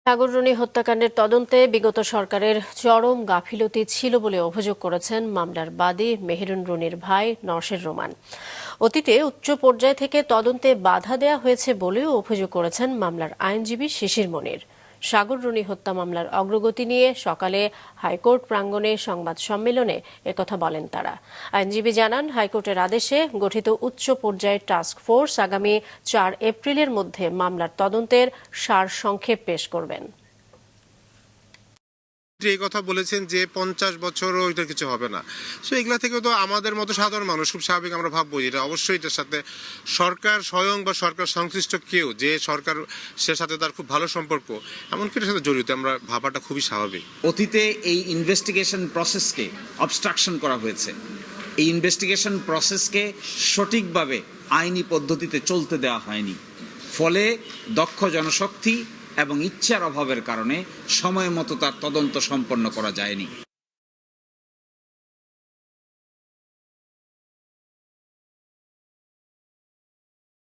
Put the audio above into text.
সাগররুনি হত্যাকাণ্ডের তদন্তে বিগত সরকারের চরম গাফিলতি ছিল বলে অভিযোগ করেছেন মামলার বাদী মেহেরুন রুনির ভাই নরসের রোমান। অতীতে উচ্চ পর্যায় থেকে তদন্তে বাধা দেয়া হয়েছে বলেও অভিযোগ করেছেন মামলার আইনজীবী শিশির মনির। সাগররুনি হত্যা মামলার অগ্রগতি নিয়ে সকালে হাইকোর্ট প্রাঙ্গণে সংবাদ সম্মেলনে একথা বলেন তারা। আইনজীবী জানান, হাইকোর্টের আদেশে গঠিত উচ্চ পর্যায়ের টাস্ক ফোর্স আগামী 4 এপ্রিলের মধ্যে মামলার তদন্তের সারসংক্ষেপ পেশ করবেন। এই কথা বলেছেন যে 50 বছরও এটা কিছু হবে না। সো এগুলা থেকে তো আমাদের মতো সাধারণ মানুষ খুব স্বাভাবিক আমরা ভাববো এটা অবশ্যই এটার সাথে সরকার স্বয়ং বা সরকার সংশ্লিষ্ট কেউ যে সরকার সে সাথে তার খুব ভালো সম্পর্ক এমনকি এটার সাথে জড়িত আমরা ভাবাটা খুবই স্বাভাবিক। অতীতে এই ইনভেস্টিগেশন প্রসেসকে অবস্ট্রাকশন করা হয়েছে। এই ইনভেস্টিগেশন প্রসেসকে সঠিকভাবে আইনি পদ্ধতিতে চলতে দেওয়া হয়নি। ফলে দক্ষ জনশক্তি এবং ইচ্ছার অভাবের কারণে সময় মতো তার তদন্ত সম্পন্ন করা যায়নি।